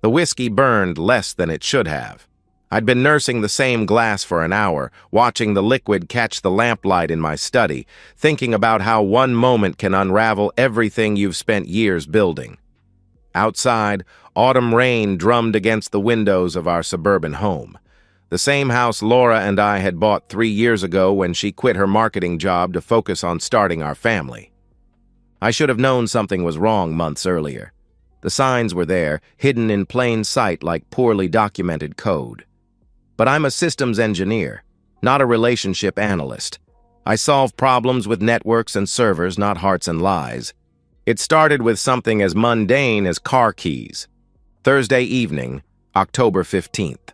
The whiskey burned less than it should have. I'd been nursing the same glass for an hour, watching the liquid catch the lamplight in my study, thinking about how one moment can unravel everything you've spent years building. Outside, autumn rain drummed against the windows of our suburban home. The same house Laura and I had bought 3 years ago when she quit her marketing job to focus on starting our family. I should have known something was wrong months earlier. The signs were there, hidden in plain sight like poorly documented code. But I'm a systems engineer, not a relationship analyst. I solve problems with networks and servers, not hearts and lies. It started with something as mundane as car keys. Thursday evening, October 15th.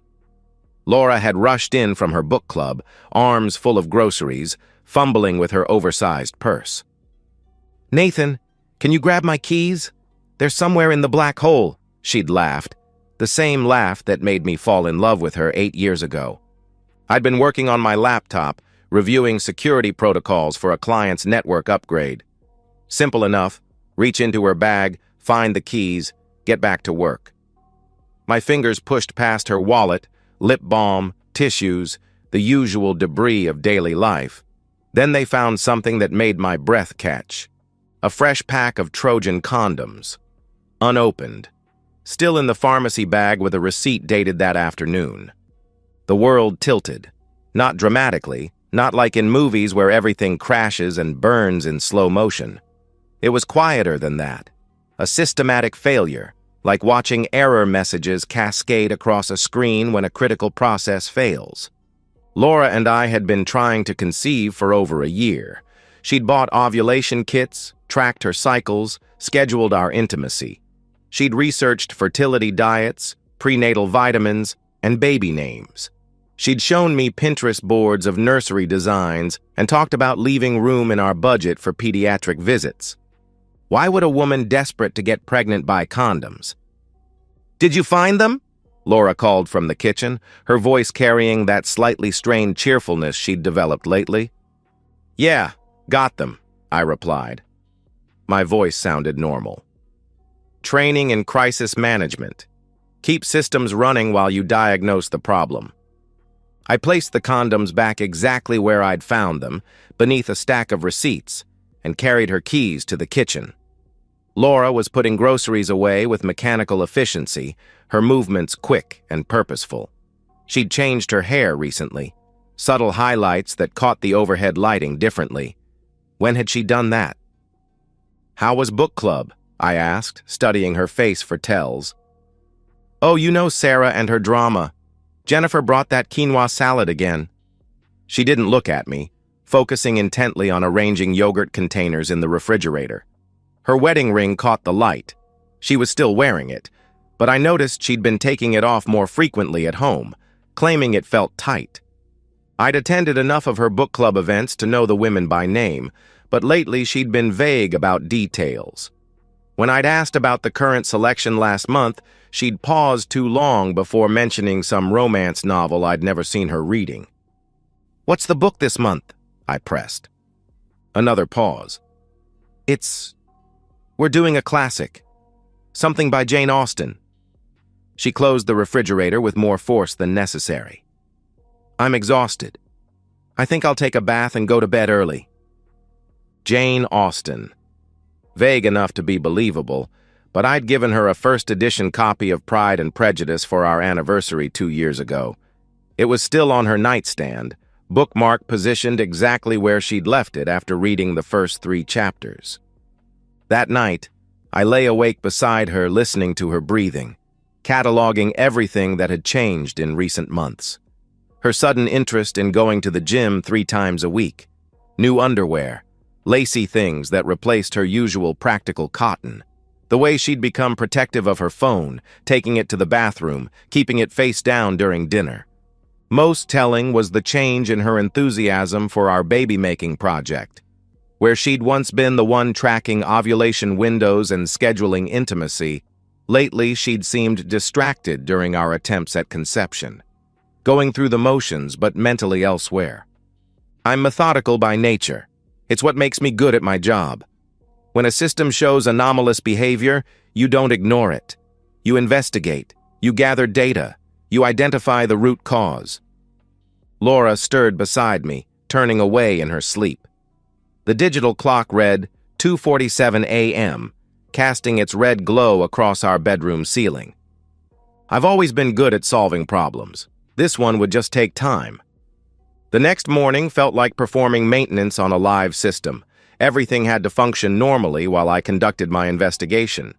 Laura had rushed in from her book club, arms full of groceries, fumbling with her oversized purse. "Nathan, can you grab my keys? They're somewhere in the black hole," she'd laughed, the same laugh that made me fall in love with her 8 years ago. I'd been working on my laptop, reviewing security protocols for a client's network upgrade. Simple enough, reach into her bag, find the keys, get back to work. My fingers pushed past her wallet, lip balm, tissues, the usual debris of daily life. Then they found something that made my breath catch. A fresh pack of Trojan condoms. Unopened. Still in the pharmacy bag with a receipt dated that afternoon. The world tilted. Not dramatically, not like in movies where everything crashes and burns in slow motion. It was quieter than that. A systematic failure, like watching error messages cascade across a screen when a critical process fails. Laura and I had been trying to conceive for over a year. She'd bought ovulation kits, tracked her cycles, scheduled our intimacy. She'd researched fertility diets, prenatal vitamins, and baby names. She'd shown me Pinterest boards of nursery designs and talked about leaving room in our budget for pediatric visits. Why would a woman desperate to get pregnant buy condoms? "Did you find them?" Laura called from the kitchen, her voice carrying that slightly strained cheerfulness she'd developed lately. "Yeah, got them," I replied. My voice sounded normal. Training in crisis management. Keep systems running while you diagnose the problem. I placed the condoms back exactly where I'd found them, beneath a stack of receipts, and carried her keys to the kitchen. Laura was putting groceries away with mechanical efficiency, her movements quick and purposeful. She'd changed her hair recently, subtle highlights that caught the overhead lighting differently. When had she done that? "How was book club?" I asked, studying her face for tells. "Oh, you know Sarah and her drama. Jennifer brought that quinoa salad again." She didn't look at me, focusing intently on arranging yogurt containers in the refrigerator. Her wedding ring caught the light. She was still wearing it, but I noticed she'd been taking it off more frequently at home, claiming it felt tight. I'd attended enough of her book club events to know the women by name, but lately she'd been vague about details. When I'd asked about the current selection last month, she'd paused too long before mentioning some romance novel I'd never seen her reading. "What's the book this month?" I pressed. Another pause. We're doing a classic. Something by Jane Austen." She closed the refrigerator with more force than necessary. "I'm exhausted. I think I'll take a bath and go to bed early." Jane Austen. Vague enough to be believable, but I'd given her a first edition copy of Pride and Prejudice for our anniversary 2 years ago. It was still on her nightstand, bookmark positioned exactly where she'd left it after reading the first 3 chapters. That night, I lay awake beside her listening to her breathing, cataloging everything that had changed in recent months. Her sudden interest in going to the gym 3 times a week, new underwear, lacy things that replaced her usual practical cotton, the way she'd become protective of her phone, taking it to the bathroom, keeping it face down during dinner. Most telling was the change in her enthusiasm for our baby-making project. Where she'd once been the one tracking ovulation windows and scheduling intimacy, lately she'd seemed distracted during our attempts at conception, going through the motions but mentally elsewhere. I'm methodical by nature. It's what makes me good at my job. When a system shows anomalous behavior, you don't ignore it. You investigate, You gather data. You identify the root cause. Laura stirred beside me, turning away in her sleep. The digital clock read 2:47 a.m., casting its red glow across our bedroom ceiling. I've always been good at solving problems. This one would just take time. The next morning felt like performing maintenance on a live system. Everything had to function normally while I conducted my investigation.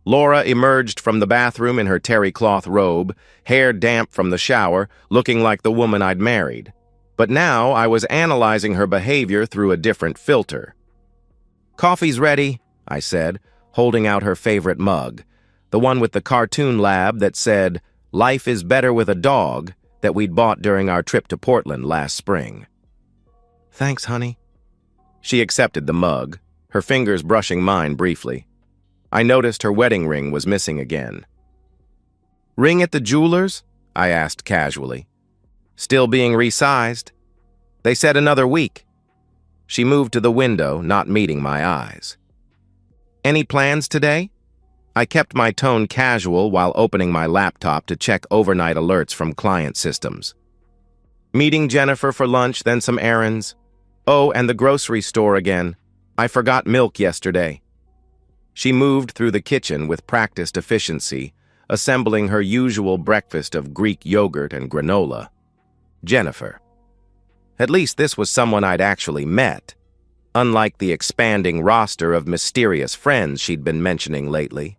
Laura emerged from the bathroom in her terry cloth robe, hair damp from the shower, looking like the woman I'd married. But now I was analyzing her behavior through a different filter. "Coffee's ready," I said, holding out her favorite mug, the one with the cartoon lab that said, "Life is better with a dog," that we'd bought during our trip to Portland last spring. "Thanks, honey." She accepted the mug, her fingers brushing mine briefly. I noticed her wedding ring was missing again. "Ring at the jeweler's?" I asked casually. "Still being resized. They said another week." She moved to the window, not meeting my eyes. "Any plans today?" I kept my tone casual while opening my laptop to check overnight alerts from client systems. "Meeting Jennifer for lunch, then some errands. Oh, and the grocery store again. I forgot milk yesterday." She moved through the kitchen with practiced efficiency, assembling her usual breakfast of Greek yogurt and granola. Jennifer. At least this was someone I'd actually met, unlike the expanding roster of mysterious friends she'd been mentioning lately.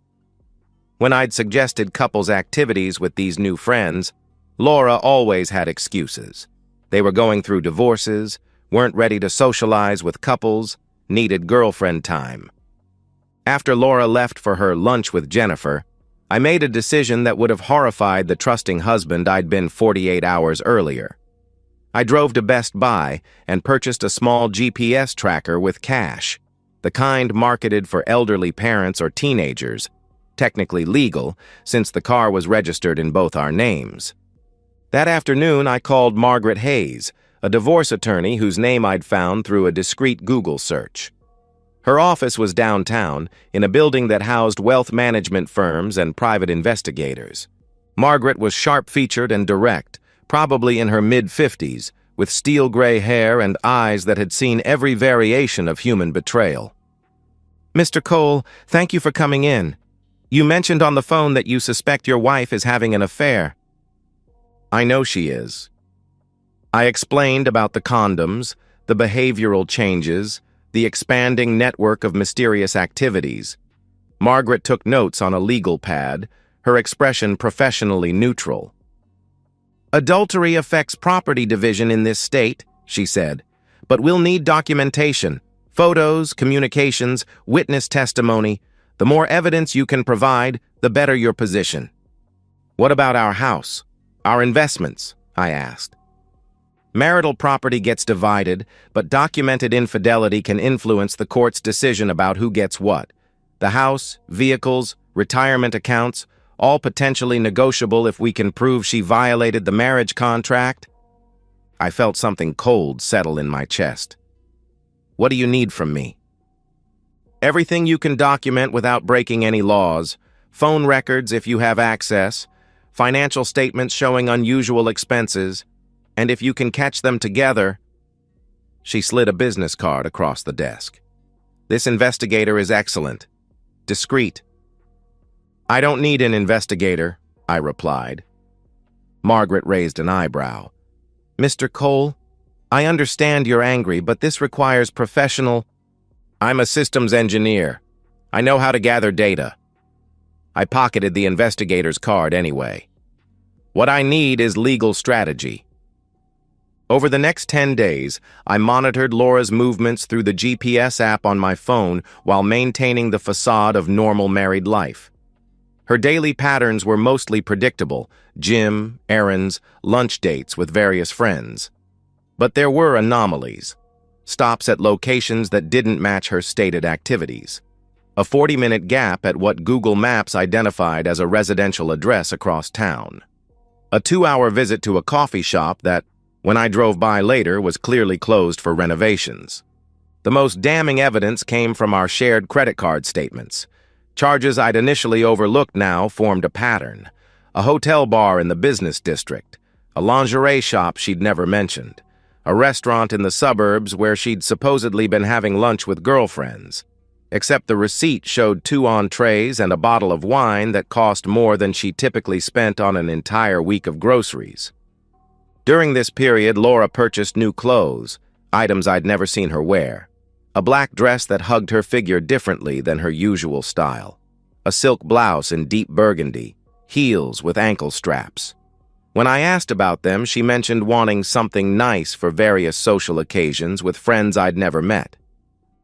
When I'd suggested couples activities with these new friends, Laura always had excuses. They were going through divorces, weren't ready to socialize with couples, needed girlfriend time. After Laura left for her lunch with Jennifer, I made a decision that would have horrified the trusting husband I'd been 48 hours earlier. I drove to Best Buy and purchased a small GPS tracker with cash, the kind marketed for elderly parents or teenagers, technically legal since the car was registered in both our names. That afternoon, I called Margaret Hayes, a divorce attorney whose name I'd found through a discreet Google search. Her office was downtown, in a building that housed wealth management firms and private investigators. Margaret was sharp-featured and direct, probably in her mid-50s, with steel gray hair and eyes that had seen every variation of human betrayal. "Mr. Cole, thank you for coming in. You mentioned on the phone that you suspect your wife is having an affair." "I know she is." I explained about the condoms, the behavioral changes, the expanding network of mysterious activities. Margaret took notes on a legal pad, her expression professionally neutral. "Adultery affects property division in this state," she said, "but we'll need documentation, photos, communications, witness testimony. The more evidence you can provide, the better your position." "What about our house? Our investments?" I asked. "Marital property gets divided, but documented infidelity can influence the court's decision about who gets what. The house, vehicles, retirement accounts, all potentially negotiable if we can prove she violated the marriage contract." I felt something cold settle in my chest. "What do you need from me?" "Everything you can document without breaking any laws, phone records if you have access, financial statements showing unusual expenses, and if you can catch them together." She slid a business card across the desk. "This investigator is excellent. Discreet." "I don't need an investigator," I replied. Margaret raised an eyebrow. "Mr. Cole, I understand you're angry, but this requires professional—" "I'm a systems engineer. I know how to gather data." I pocketed the investigator's card anyway. "What I need is legal strategy." Over the next 10 days, I monitored Laura's movements through the GPS app on my phone while maintaining the facade of normal married life. Her daily patterns were mostly predictable: gym, errands, lunch dates with various friends. But there were anomalies. Stops at locations that didn't match her stated activities. A 40-minute gap at what Google Maps identified as a residential address across town. A 2-hour visit to a coffee shop that, when I drove by later, was clearly closed for renovations. The most damning evidence came from our shared credit card statements. Charges I'd initially overlooked now formed a pattern. a hotel bar in the business district, a lingerie shop she'd never mentioned, a restaurant in the suburbs where she'd supposedly been having lunch with girlfriends. Except the receipt showed 2 entrees and a bottle of wine that cost more than she typically spent on an entire week of groceries. During this period, Laura purchased new clothes, items I'd never seen her wear. A black dress that hugged her figure differently than her usual style. A silk blouse in deep burgundy, heels with ankle straps. When I asked about them, she mentioned wanting something nice for various social occasions with friends I'd never met.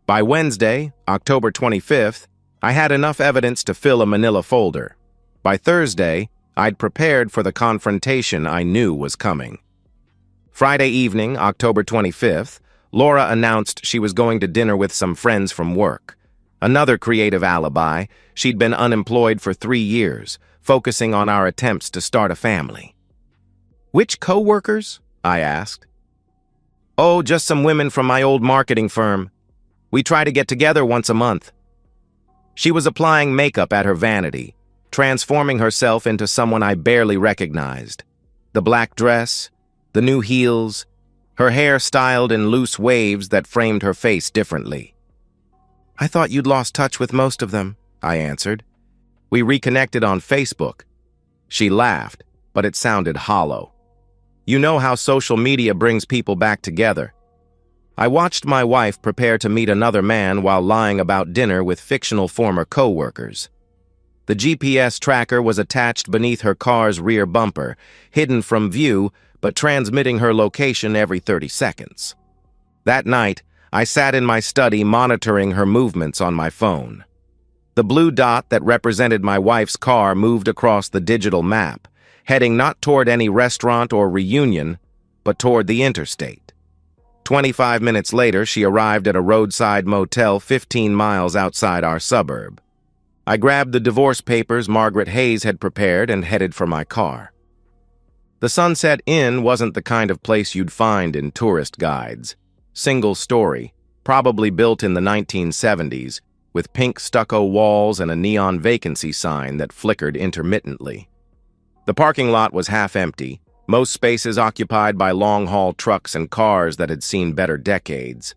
By Wednesday, October 25th, I had enough evidence to fill a manila folder. By Thursday, I'd prepared for the confrontation I knew was coming. Friday evening, October 25th, Laura announced she was going to dinner with some friends from work. Another creative alibi: she'd been unemployed for 3 years, focusing on our attempts to start a family. "Which co-workers?" I asked. "Oh, just some women from my old marketing firm. We try to get together once a month." She was applying makeup at her vanity, transforming herself into someone I barely recognized. The black dress, the new heels, her hair styled in loose waves that framed her face differently. "I thought you'd lost touch with most of them," I answered. "We reconnected on Facebook." She laughed, but it sounded hollow. "You know how social media brings people back together." I watched my wife prepare to meet another man while lying about dinner with fictional former co-workers. The GPS tracker was attached beneath her car's rear bumper, hidden from view but transmitting her location every 30 seconds. That night, I sat in my study monitoring her movements on my phone. The blue dot that represented my wife's car moved across the digital map, heading not toward any restaurant or reunion, but toward the interstate. 25 minutes later, she arrived at a roadside motel 15 miles outside our suburb. I grabbed the divorce papers Margaret Hayes had prepared and headed for my car. The Sunset Inn wasn't the kind of place you'd find in tourist guides. Single story, probably built in the 1970s, with pink stucco walls and a neon vacancy sign that flickered intermittently. The parking lot was half empty, most spaces occupied by long-haul trucks and cars that had seen better decades.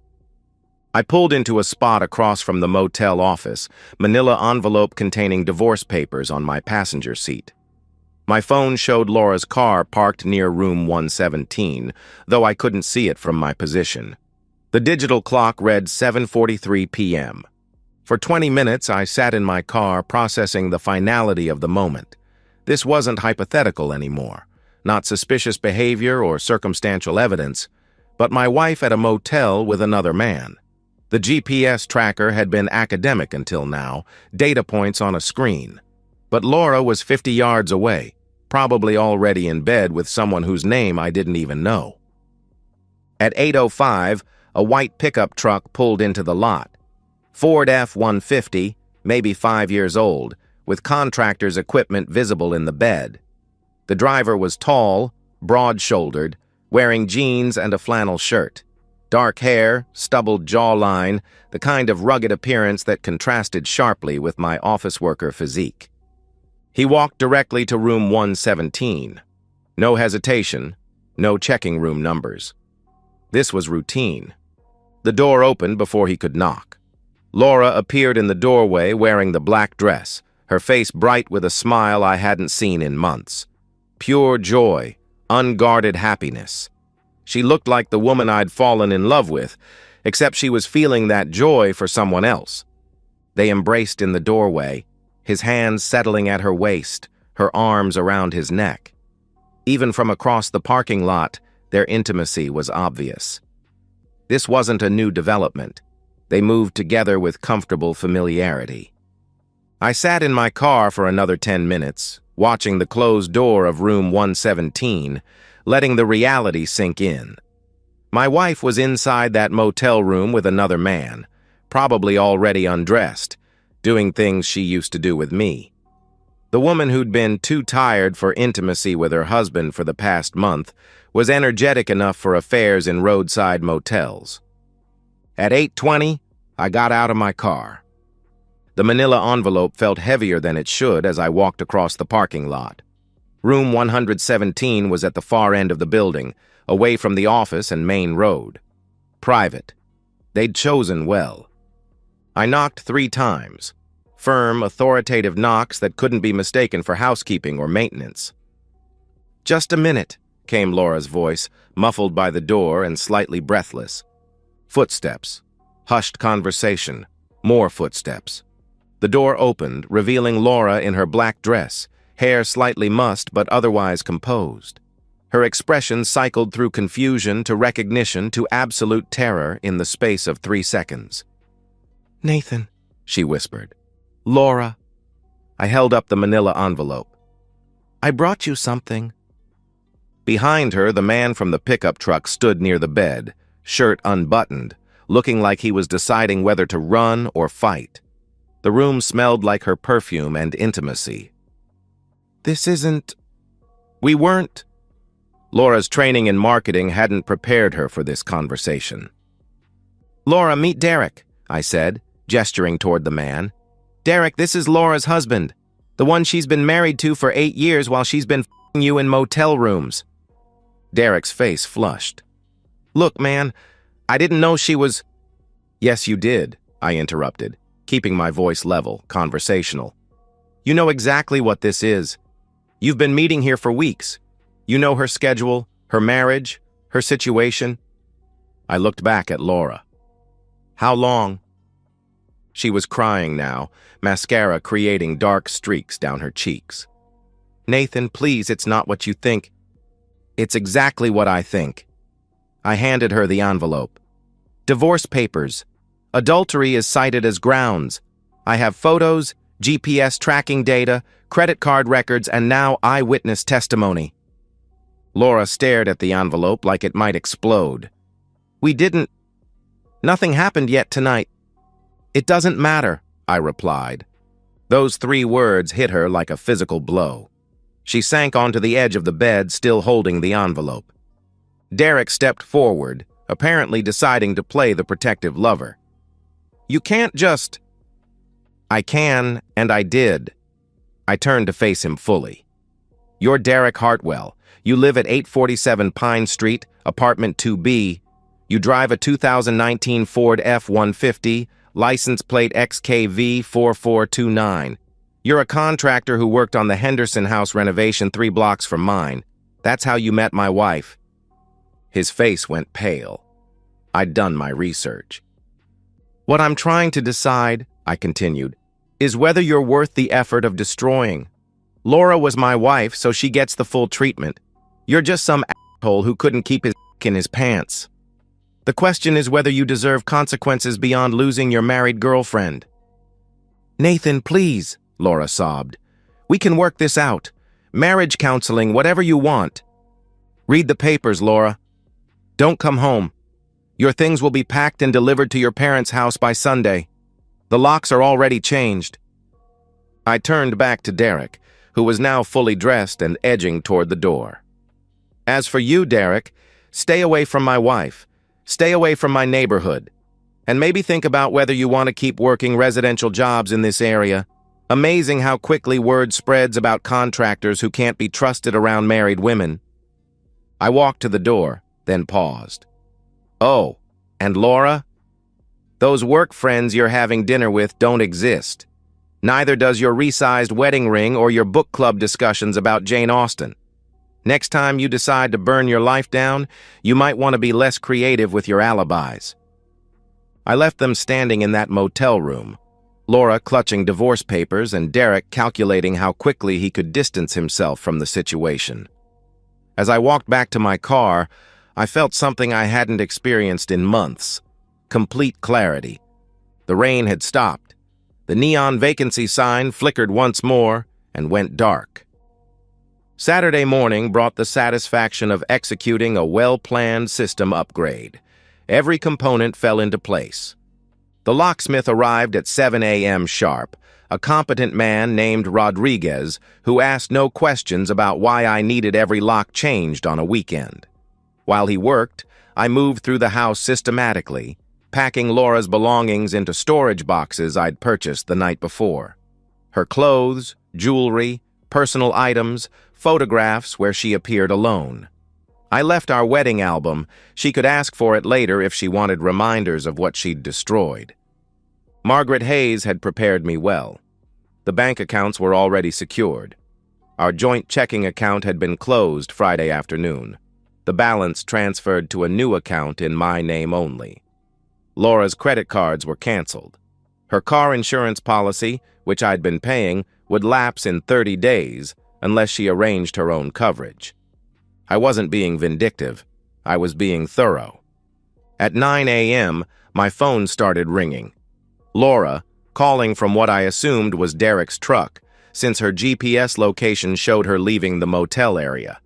I pulled into a spot across from the motel office, manila envelope containing divorce papers on my passenger seat. My phone showed Laura's car parked near room 117, though I couldn't see it from my position. The digital clock read 7:43 p.m. For 20 minutes, I sat in my car processing the finality of the moment. This wasn't hypothetical anymore. Not suspicious behavior or circumstantial evidence, but my wife at a motel with another man. The GPS tracker had been academic until now, data points on a screen. But Laura was 50 yards away, probably already in bed with someone whose name I didn't even know. At 8:05, a white pickup truck pulled into the lot. Ford F-150, maybe 5 years old, with contractor's equipment visible in the bed. The driver was tall, broad-shouldered, wearing jeans and a flannel shirt. Dark hair, stubbled jawline, the kind of rugged appearance that contrasted sharply with my office worker physique. He walked directly to room 117. No hesitation, no checking room numbers. This was routine. The door opened before he could knock. Laura appeared in the doorway wearing the black dress, her face bright with a smile I hadn't seen in months. Pure joy, unguarded happiness. She looked like the woman I'd fallen in love with, except she was feeling that joy for someone else. They embraced in the doorway, his hands settling at her waist, her arms around his neck. Even from across the parking lot, their intimacy was obvious. This wasn't a new development. They moved together with comfortable familiarity. I sat in my car for another 10 minutes, watching the closed door of room 117, letting the reality sink in. My wife was inside that motel room with another man, probably already undressed, doing things she used to do with me. The woman who'd been too tired for intimacy with her husband for the past month was energetic enough for affairs in roadside motels. At 8:20, I got out of my car. The manila envelope felt heavier than it should as I walked across the parking lot. Room 117 was at the far end of the building, away from the office and main road. Private. They'd chosen well. I knocked 3 times. Firm, authoritative knocks that couldn't be mistaken for housekeeping or maintenance. "Just a minute," came Laura's voice, muffled by the door and slightly breathless. Footsteps. Hushed conversation. More footsteps. The door opened, revealing Laura in her black dress, hair slightly mussed but otherwise composed. Her expression cycled through confusion to recognition to absolute terror in the space of 3 seconds. "Nathan," she whispered. "Laura." I held up the manila envelope. "I brought you something." Behind her, the man from the pickup truck stood near the bed, shirt unbuttoned, looking like he was deciding whether to run or fight. The room smelled like her perfume and intimacy. "This isn't..." "We weren't..." Laura's training in marketing hadn't prepared her for this conversation. "Laura, meet Derek," I said, gesturing toward the man. "Derek, this is Laura's husband, the one she's been married to for 8 years while she's been f***ing you in motel rooms." Derek's face flushed. "Look, man, I didn't know she was..." "Yes, you did," I interrupted, keeping my voice level, conversational. "You know exactly what this is. You've been meeting here for weeks. You know her schedule, her marriage, her situation." I looked back at Laura. "How long?" She was crying now, mascara creating dark streaks down her cheeks. "Nathan, please, it's not what you think." "It's exactly what I think." I handed her the envelope. "Divorce papers. Adultery is cited as grounds. I have photos, GPS tracking data, credit card records, and now eyewitness testimony." Laura stared at the envelope like it might explode. "We didn't... Nothing happened yet tonight." "It doesn't matter," I replied. Those 3 words hit her like a physical blow. She sank onto the edge of the bed, still holding the envelope. Derek stepped forward, apparently deciding to play the protective lover. "You can't just..." "I can, and I did." I turned to face him fully. "You're Derek Hartwell. You live at 847 Pine Street, apartment 2B. You drive a 2019 Ford F-150, license plate XKV4429. You're a contractor who worked on the Henderson house renovation 3 blocks from mine. That's how you met my wife." His face went pale. I'd done my research. "What I'm trying to decide," I continued, "is whether you're worth the effort of destroying. Laura was my wife, so she gets the full treatment. You're just some asshole who couldn't keep his in his pants. The question is whether you deserve consequences beyond losing your married girlfriend." "Nathan, please," Laura sobbed. "We can work this out. Marriage counseling, whatever you want." "Read the papers, Laura. Don't come home. Your things will be packed and delivered to your parents' house by Sunday. The locks are already changed." I turned back to Derek, who was now fully dressed and edging toward the door. "As for you, Derek, stay away from my wife. Stay away from my neighborhood. And maybe think about whether you want to keep working residential jobs in this area. Amazing how quickly word spreads about contractors who can't be trusted around married women." I walked to the door, then paused. "Oh, and Laura? Those work friends you're having dinner with don't exist. Neither does your resized wedding ring or your book club discussions about Jane Austen. Next time you decide to burn your life down, you might want to be less creative with your alibis." I left them standing in that motel room, Laura clutching divorce papers and Derek calculating how quickly he could distance himself from the situation. As I walked back to my car, I felt something I hadn't experienced in months: complete clarity. The rain had stopped. The neon vacancy sign flickered once more and went dark. Saturday morning brought the satisfaction of executing a well-planned system upgrade. Every component fell into place. The locksmith arrived at 7 a.m. sharp, a competent man named Rodriguez who asked no questions about why I needed every lock changed on a weekend. While he worked, I moved through the house systematically, packing Laura's belongings into storage boxes I'd purchased the night before. Her clothes, jewelry, personal items, photographs where she appeared alone. I left our wedding album. She could ask for it later if she wanted reminders of what she'd destroyed. Margaret Hayes had prepared me well. The bank accounts were already secured. Our joint checking account had been closed Friday afternoon. The balance transferred to a new account in my name only. Laura's credit cards were canceled. Her car insurance policy, which I'd been paying, would lapse in 30 days unless she arranged her own coverage. I wasn't being vindictive. I was being thorough. At 9 a.m., my phone started ringing. Laura, calling from what I assumed was Derek's truck, since her GPS location showed her leaving the motel area.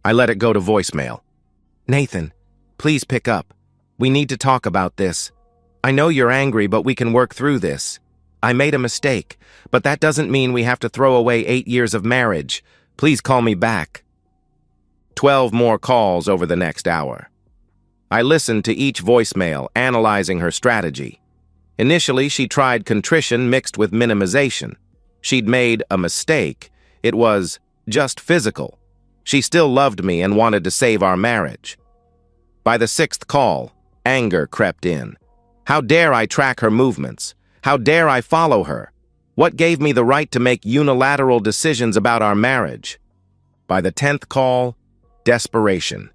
I let it go to voicemail. "Nathan, please pick up. We need to talk about this. I know you're angry, but we can work through this. I made a mistake, but that doesn't mean we have to throw away 8 years of marriage. Please call me back." 12 more calls over the next hour. I listened to each voicemail, analyzing her strategy. Initially, she tried contrition mixed with minimization. She'd made a mistake. It was just physical. She still loved me and wanted to save our marriage. By the 6th call, anger crept in. How dare I track her movements? How dare I follow her? What gave me the right to make unilateral decisions about our marriage? By the 10th call, desperation.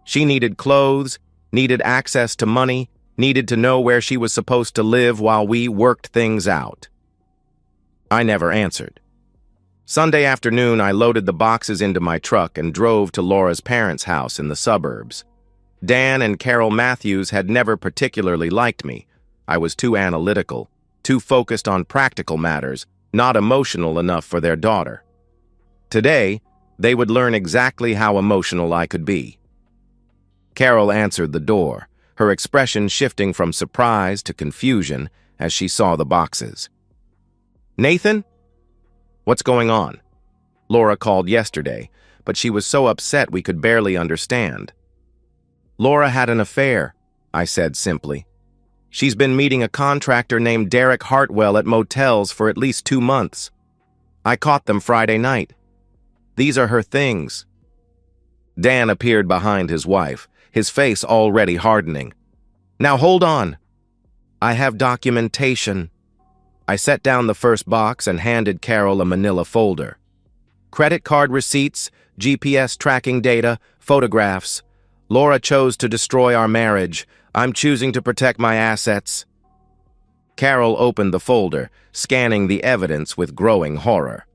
She needed clothes, needed access to money, needed to know where she was supposed to live while we worked things out. I never answered. Sunday afternoon, I loaded the boxes into my truck and drove to Laura's parents' house in the suburbs. Dan and Carol Matthews had never particularly liked me. I was too analytical, too focused on practical matters, not emotional enough for their daughter. Today, they would learn exactly how emotional I could be. Carol answered the door, her expression shifting from surprise to confusion as she saw the boxes. "Nathan? What's going on?" Laura called yesterday, but she was so upset we could barely understand. "Laura had an affair," I said simply. "She's been meeting a contractor named Derek Hartwell at motels for at least 2 months. I caught them Friday night. These are her things." Dan appeared behind his wife, his face already hardening. "Now hold on. I have documentation." I set down the first box and handed Carol a manila folder. Credit card receipts, GPS tracking data, photographs. Laura chose to destroy our marriage. I'm choosing to protect my assets. Carol opened the folder, scanning the evidence with growing horror.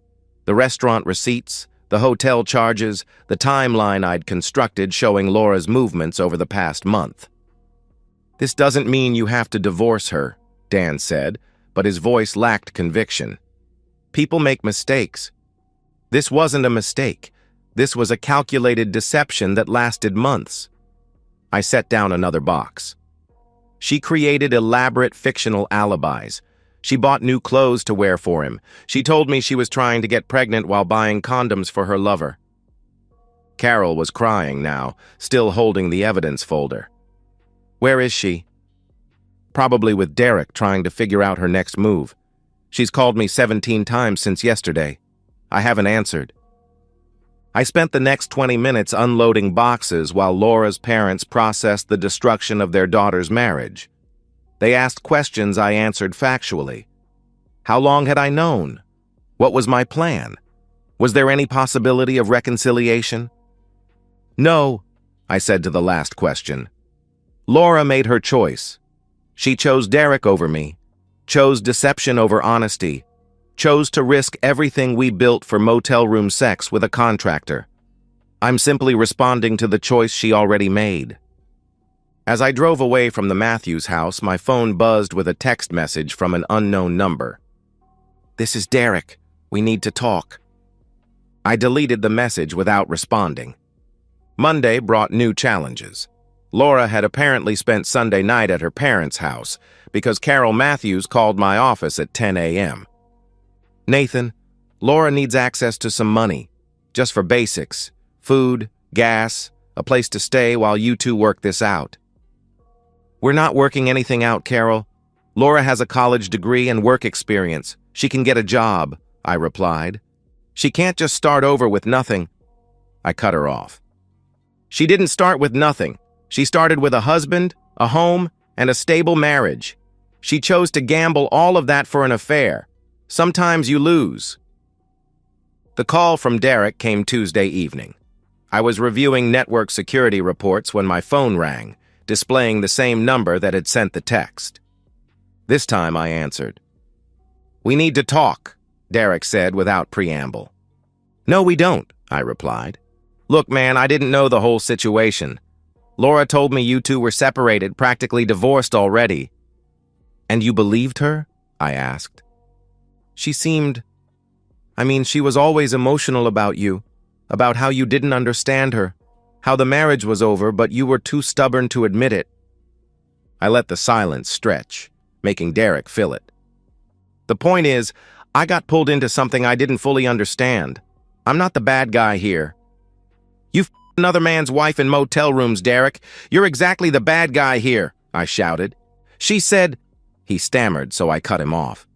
The restaurant receipts, the hotel charges, the timeline I'd constructed showing Laura's movements over the past month. "This doesn't mean you have to divorce her," Dan said, but his voice lacked conviction. "People make mistakes. This wasn't a mistake. This was a calculated deception that lasted months." I set down another box. She created elaborate fictional alibis. She bought new clothes to wear for him. She told me she was trying to get pregnant while buying condoms for her lover. Carol was crying now, still holding the evidence folder. "Where is she?" "Probably with Derek, trying to figure out her next move. She's called me 17 times since yesterday. I haven't answered." I spent the next 20 minutes unloading boxes while Laura's parents processed the destruction of their daughter's marriage. They asked questions I answered factually. How long had I known? What was my plan? Was there any possibility of reconciliation? "No," I said to the last question. Laura made her choice. She chose Derek over me, chose deception over honesty, chose to risk everything we built for motel room sex with a contractor. I'm simply responding to the choice she already made. As I drove away from the Matthews house, my phone buzzed with a text message from an unknown number. "This is Derek. We need to talk." I deleted the message without responding. Monday brought new challenges. Laura had apparently spent Sunday night at her parents' house because Carol Matthews called my office at 10 a.m. "Nathan, Laura needs access to some money, just for basics, food, gas, a place to stay while you two work this out." "We're not working anything out, Carol. Laura has a college degree and work experience. She can get a job," I replied. She can't just start over with nothing. I cut her off. She didn't start with nothing. She started with a husband, a home, and a stable marriage. She chose to gamble all of that for an affair. Sometimes you lose. The call from Derek came Tuesday evening. I was reviewing network security reports when my phone rang, displaying the same number that had sent the text. This time I answered. "We need to talk," Derek said without preamble. "No, we don't," I replied. "Look, man, I didn't know the whole situation. Laura told me you two were separated, practically divorced already." "And you believed her?" I asked. She was always emotional about you, about how you didn't understand her, how the marriage was over, but you were too stubborn to admit it." I let the silence stretch, making Derek fill it. "The point is, I got pulled into something I didn't fully understand. I'm not the bad guy here." "You f***ed another man's wife in motel rooms, Derek. You're exactly the bad guy here," I shouted. "She said—" He stammered, so I cut him off.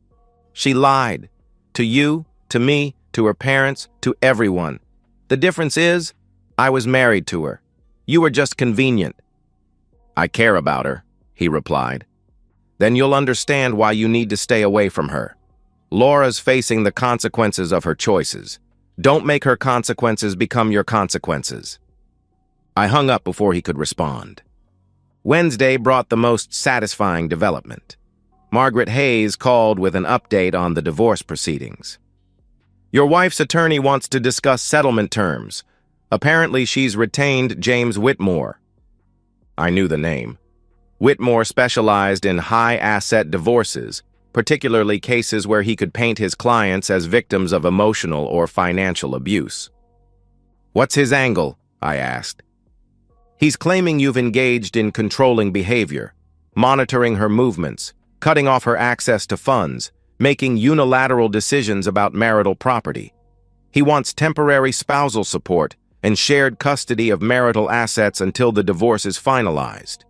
"She lied. To you, to me, to her parents, to everyone. The difference is, I was married to her. You were just convenient." "I care about her," he replied. "Then you'll understand why you need to stay away from her. Laura's facing the consequences of her choices. Don't make her consequences become your consequences." I hung up before he could respond. Wednesday brought the most satisfying development. Margaret Hayes called with an update on the divorce proceedings. "Your wife's attorney wants to discuss settlement terms. Apparently she's retained James Whitmore." I knew the name. Whitmore specialized in high-asset divorces, particularly cases where he could paint his clients as victims of emotional or financial abuse. "What's his angle?" I asked. "He's claiming you've engaged in controlling behavior, monitoring her movements, cutting off her access to funds, making unilateral decisions about marital property. He wants temporary spousal support and shared custody of marital assets until the divorce is finalized."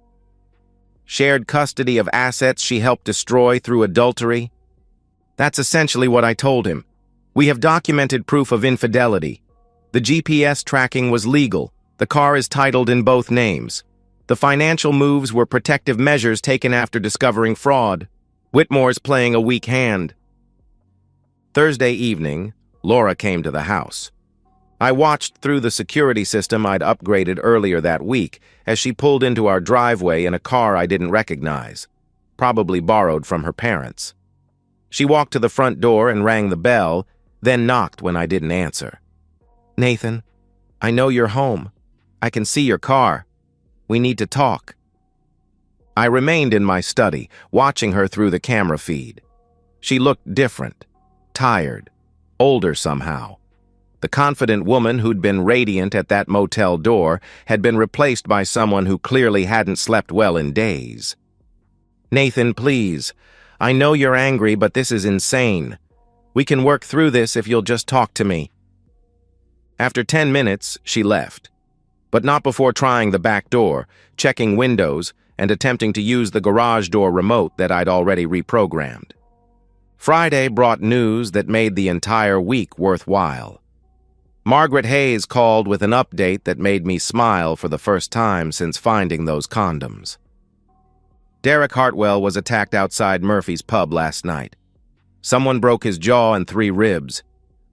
"Shared custody of assets she helped destroy through adultery?" "That's essentially what I told him. We have documented proof of infidelity. The GPS tracking was legal. The car is titled in both names. The financial moves were protective measures taken after discovering fraud. Whitmore's playing a weak hand." Thursday evening, Laura came to the house. I watched through the security system I'd upgraded earlier that week as she pulled into our driveway in a car I didn't recognize, probably borrowed from her parents. She walked to the front door and rang the bell, then knocked when I didn't answer. "Nathan, I know you're home. I can see your car. We need to talk." I remained in my study, watching her through the camera feed. She looked different, tired, older somehow. The confident woman who'd been radiant at that motel door had been replaced by someone who clearly hadn't slept well in days. "Nathan, please. I know you're angry, but this is insane. We can work through this if you'll just talk to me." After 10 minutes, she left, but not before trying the back door, checking windows, and attempting to use the garage door remote that I'd already reprogrammed. Friday brought news that made the entire week worthwhile. Margaret Hayes called with an update that made me smile for the first time since finding those condoms. Derek Hartwell was attacked outside Murphy's pub last night. Someone broke his jaw and 3 ribs.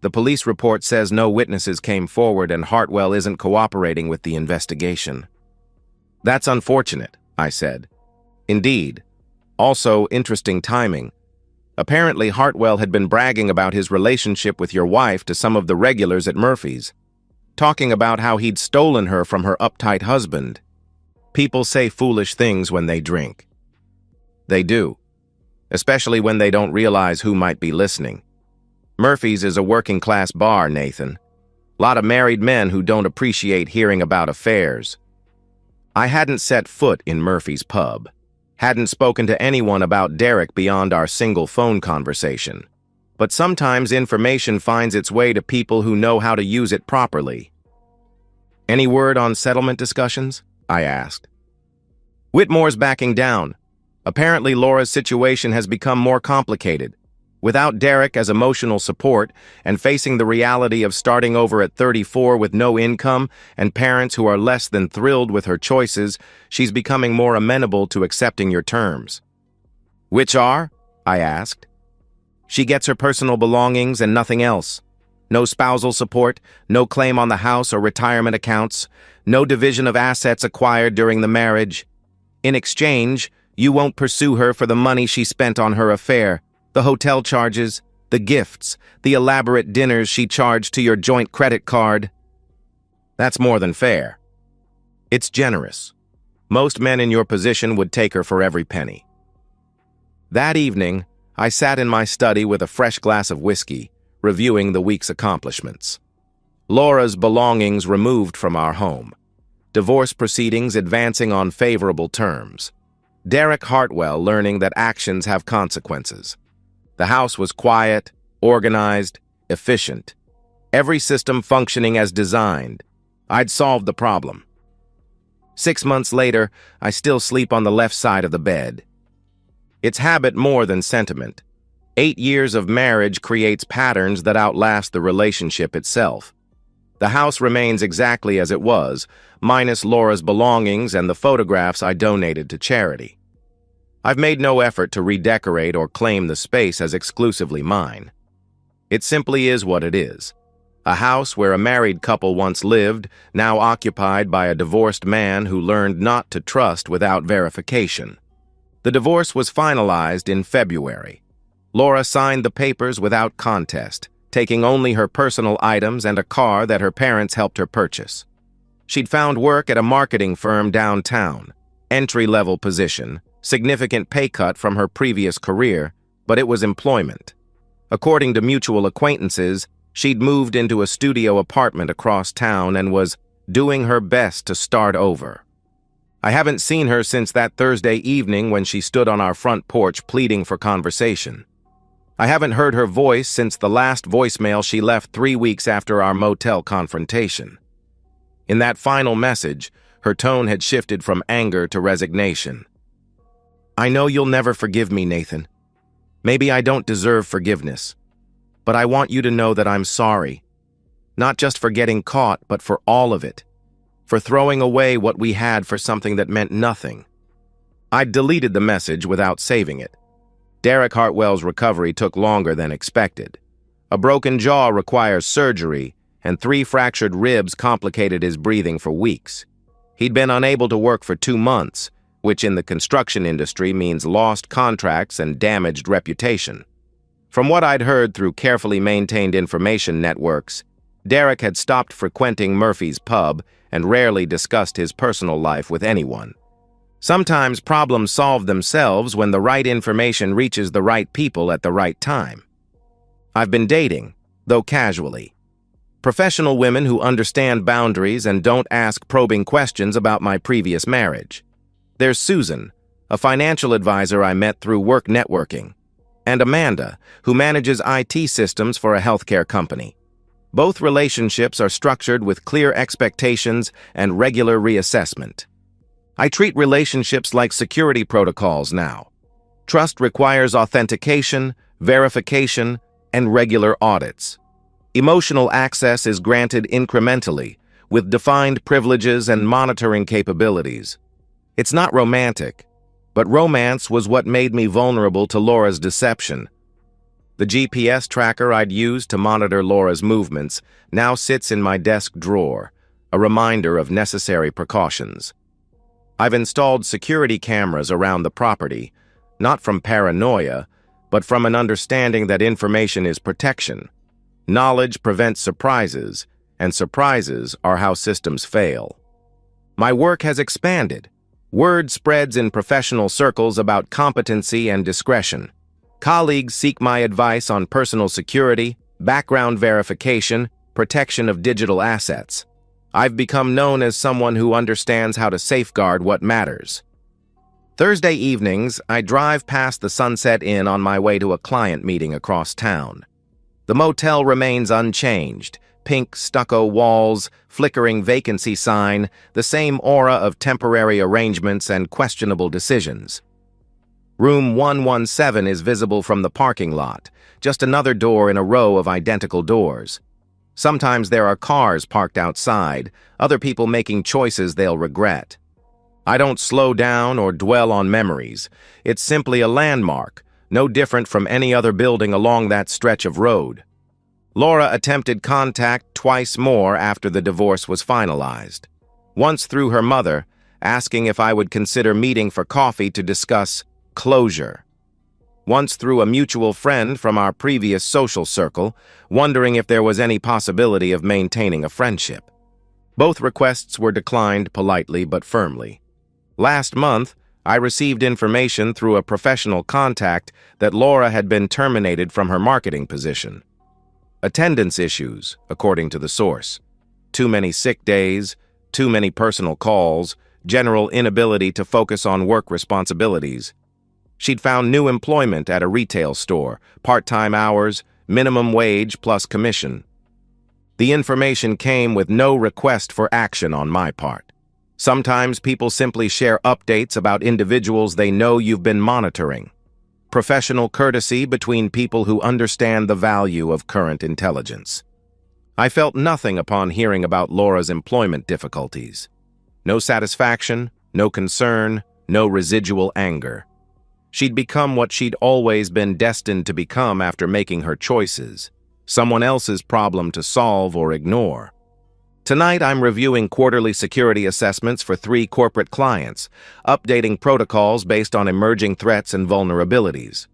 The police report says no witnesses came forward and Hartwell isn't cooperating with the investigation. "That's unfortunate," I said. "Indeed. Also, interesting timing. Apparently, Hartwell had been bragging about his relationship with your wife to some of the regulars at Murphy's, talking about how he'd stolen her from her uptight husband. People say foolish things when they drink. They do, especially when they don't realize who might be listening. Murphy's is a working-class bar, Nathan. Lot of married men who don't appreciate hearing about affairs. I hadn't set foot in Murphy's pub. Hadn't spoken to anyone about Derek beyond our single phone conversation. But sometimes information finds its way to people who know how to use it properly." "Any word on settlement discussions?" I asked. "Whitmore's backing down. Apparently Laura's situation has become more complicated. Without Derek as emotional support and facing the reality of starting over at 34 with no income and parents who are less than thrilled with her choices, she's becoming more amenable to accepting your terms. Which are? I asked. She gets her personal belongings and nothing else. No spousal support, no claim on the house or retirement accounts, no division of assets acquired during the marriage. In exchange, you won't pursue her for the money she spent on her affair, the hotel charges, the gifts, the elaborate dinners she charged to your joint credit card. That's more than fair. It's generous. Most men in your position would take her for every penny. That evening, I sat in my study with a fresh glass of whiskey, reviewing the week's accomplishments. Laura's belongings removed from our home. Divorce proceedings advancing on favorable terms. Derek Hartwell learning that actions have consequences. The house was quiet, organized, efficient. Every system functioning as designed. I'd solved the problem. 6 months later, I still sleep on the left side of the bed. It's habit more than sentiment. 8 years of marriage creates patterns that outlast the relationship itself. The house remains exactly as it was, minus Laura's belongings and the photographs I donated to charity. I've made no effort to redecorate or claim the space as exclusively mine. It simply is what it is. A house where a married couple once lived, now occupied by a divorced man who learned not to trust without verification. The divorce was finalized in February. Laura signed the papers without contest, taking only her personal items and a car that her parents helped her purchase. She'd found work at a marketing firm downtown, entry-level position, significant pay cut from her previous career, but it was employment. According to mutual acquaintances, she'd moved into a studio apartment across town and was doing her best to start over. I haven't seen her since that Thursday evening when she stood on our front porch pleading for conversation. I haven't heard her voice since the last voicemail she left 3 weeks after our motel confrontation. In that final message, her tone had shifted from anger to resignation. I know you'll never forgive me, Nathan. Maybe I don't deserve forgiveness. But I want you to know that I'm sorry. Not just for getting caught, but for all of it. For throwing away what we had for something that meant nothing. I'd deleted the message without saving it. Derek Hartwell's recovery took longer than expected. A broken jaw requires surgery, and 3 fractured ribs complicated his breathing for weeks. He'd been unable to work for 2 months, which in the construction industry means lost contracts and damaged reputation. From what I'd heard through carefully maintained information networks, Derek had stopped frequenting Murphy's pub and rarely discussed his personal life with anyone. Sometimes problems solve themselves when the right information reaches the right people at the right time. I've been dating, though casually. Professional women who understand boundaries and don't ask probing questions about my previous marriage. There's Susan, a financial advisor I met through work networking, and Amanda, who manages IT systems for a healthcare company. Both relationships are structured with clear expectations and regular reassessment. I treat relationships like security protocols now. Trust requires authentication, verification, and regular audits. Emotional access is granted incrementally, with defined privileges and monitoring capabilities. It's not romantic, but romance was what made me vulnerable to Laura's deception. The GPS tracker I'd used to monitor Laura's movements now sits in my desk drawer, a reminder of necessary precautions. I've installed security cameras around the property, not from paranoia, but from an understanding that information is protection. Knowledge prevents surprises, and surprises are how systems fail. My work has expanded. Word spreads in professional circles about competency and discretion. Colleagues seek my advice on personal security, background verification, protection of digital assets. I've become known as someone who understands how to safeguard what matters. Thursday evenings, I drive past the Sunset Inn on my way to a client meeting across town. The motel remains unchanged. Pink stucco walls, flickering vacancy sign, the same aura of temporary arrangements and questionable decisions. Room 117 is visible from the parking lot, just another door in a row of identical doors. Sometimes there are cars parked outside, other people making choices they'll regret. I don't slow down or dwell on memories. It's simply a landmark, no different from any other building along that stretch of road. Laura attempted contact twice more after the divorce was finalized. Once through her mother, asking if I would consider meeting for coffee to discuss closure. Once through a mutual friend from our previous social circle, wondering if there was any possibility of maintaining a friendship. Both requests were declined politely but firmly. Last month, I received information through a professional contact that Laura had been terminated from her marketing position. Attendance issues, according to the source. Too many sick days, too many personal calls, general inability to focus on work responsibilities. She'd found new employment at a retail store, part-time hours, minimum wage plus commission. The information came with no request for action on my part. Sometimes people simply share updates about individuals they know you've been monitoring. Professional courtesy between people who understand the value of current intelligence. I felt nothing upon hearing about Laura's employment difficulties. No satisfaction, no concern, no residual anger. She'd become what she'd always been destined to become after making her choices, someone else's problem to solve or ignore. Tonight, I'm reviewing quarterly security assessments for 3 corporate clients, updating protocols based on emerging threats and vulnerabilities.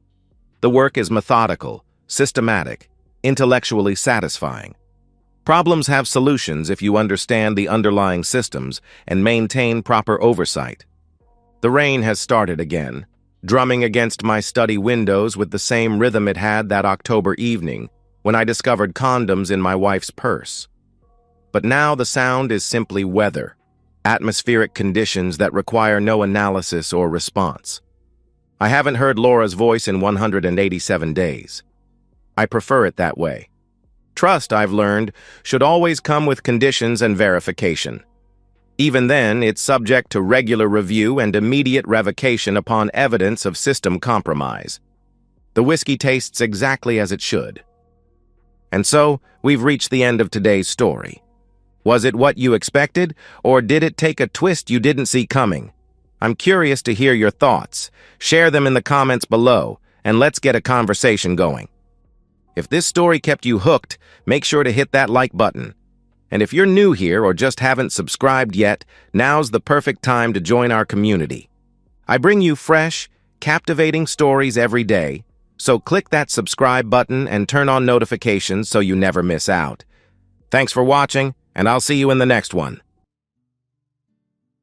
The work is methodical, systematic, intellectually satisfying. Problems have solutions if you understand the underlying systems and maintain proper oversight. The rain has started again, drumming against my study windows with the same rhythm it had that October evening when I discovered condoms in my wife's purse. But now the sound is simply weather, atmospheric conditions that require no analysis or response. I haven't heard Laura's voice in 187 days. I prefer it that way. Trust, I've learned, should always come with conditions and verification. Even then, it's subject to regular review and immediate revocation upon evidence of system compromise. The whiskey tastes exactly as it should. And so, we've reached the end of today's story. Was it what you expected, or did it take a twist you didn't see coming? I'm curious to hear your thoughts. Share them in the comments below, and let's get a conversation going. If this story kept you hooked, make sure to hit that like button. And if you're new here or just haven't subscribed yet, now's the perfect time to join our community. I bring you fresh, captivating stories every day, so click that subscribe button and turn on notifications so you never miss out. Thanks for watching, and I'll see you in the next one.